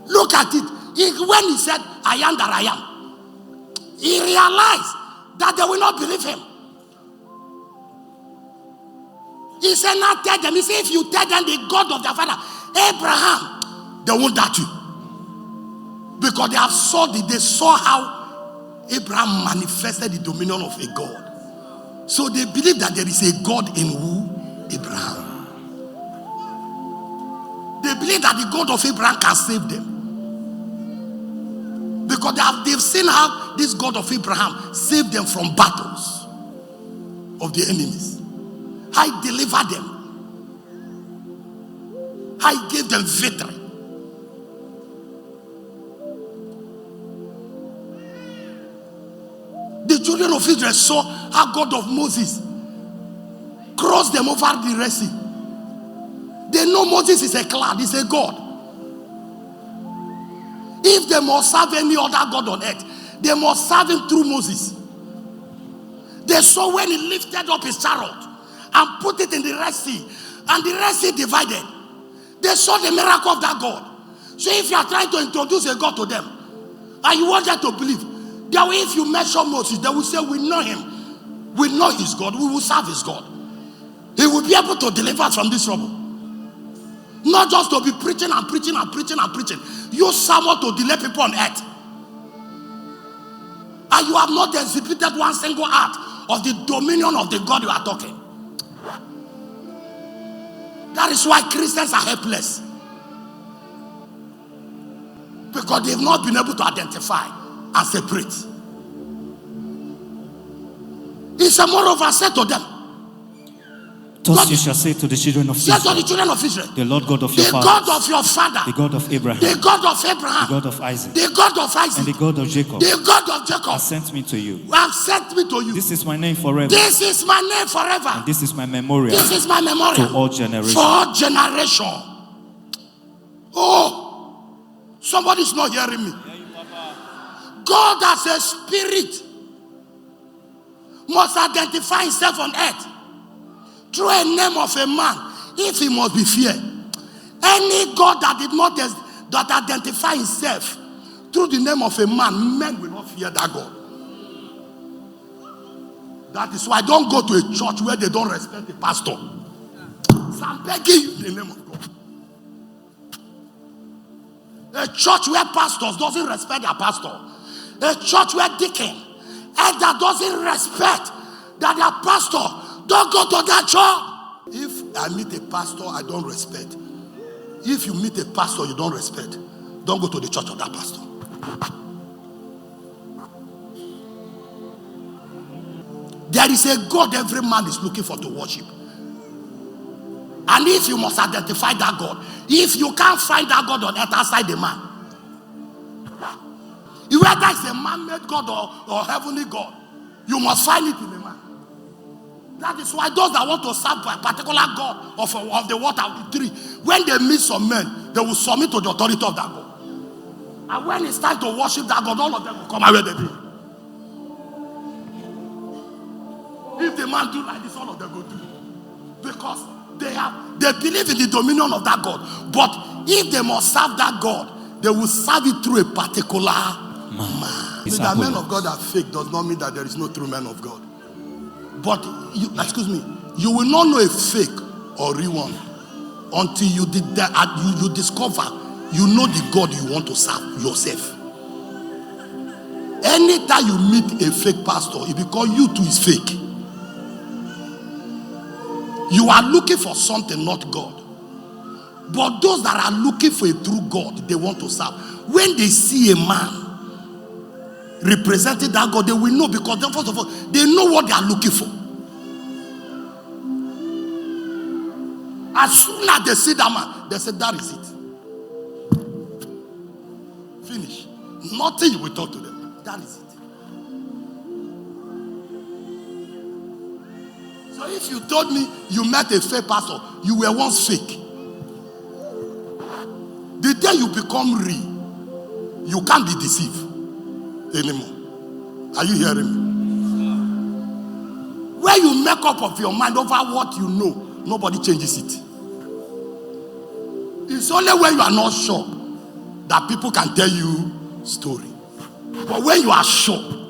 Look at it. When he said, I am that I am, he realized that they will not believe him. He said, not tell them. He said, if you tell them the God of their father, Abraham, they won't doubt you. Because they saw how Abraham manifested the dominion of a God. So they believe that there is a God in who? Abraham. They believe that the God of Abraham can save them. Because they've seen how this God of Abraham saved them from battles of the enemies. How he delivered them. How he gave them victory. The children of Israel saw how God of Moses crossed them over the Red Sea. They know Moses is a cloud, he's a God. If they must serve any other God on earth, they must serve him through Moses. They saw when he lifted up his chariot and put it in the Red Sea, and the Red Sea divided. They saw the miracle of that God. So if you are trying to introduce a God to them, and you want them to believe, that if you mention Moses, they will say, we know him. We know his God. We will serve his God. He will be able to deliver us from this trouble. Not just to be preaching and preaching and preaching and preaching. Use someone to delay people on earth. And you have not exhibited one single act of the dominion of the God you are talking. That is why Christians are helpless. Because they've not been able to identify and separate. He said, moreover, said to them, thus you shall say to the children of Israel, the Lord God of your the father, God of your father, the God of Abraham, the God of Abraham, the God of Isaac, the God of Isaac, and the God of Jacob, the God of Jacob, has sent me to you. Have sent me to you. This is my name forever. This is my name forever. And this is my memorial. This is my memorial to all generations. For all generation. Oh, somebody's not hearing me. God as a spirit must identify himself on earth through a name of a man, if he must be feared. Any God that did not that identify himself through the name of a man, men will not fear that God. That is why don't go to a church where they don't respect the pastor. So I'm begging you in the name of God. A church where pastors doesn't respect their pastor. A church where deacon elder doesn't respect that their pastor. Don't go to that church. If I meet a pastor I don't respect, if you meet a pastor you don't respect, don't go to the church of that pastor. There is a God every man is looking for to worship. And if you must identify that God, if you can't find that God on earth outside the man, whether it's a man-made God or heavenly God, you must find it in the man. That is why those that want to serve a particular God of the water of the tree, when they meet some men, they will submit to the authority of that God. And when it's time to worship that God, all of them will come out where they do. If the man do like this, all of them will do. Because they believe in the dominion of that God. But if they must serve that God, they will serve it through a particular man. That men of God are fake does not mean that there is no true man of God. But you will not know a fake or real one until you discover you know the God you want to serve yourself. Anytime you meet a fake pastor, it's because you too is fake. You are looking for something, not God. But those that are looking for a true God, they want to serve. When they see a man representing that God, they will know, because then, first of all, they know what they are looking for. As soon as they see that man, they say, that is it. Finish. Nothing you will talk to them. That is it. So if you told me you met a fake pastor, you were once fake. The day you become real, you can't be deceived anymore. Are you hearing me? When you make up of your mind over what you know, nobody changes it. It's only when you are not sure that people can tell you story. But when you are sure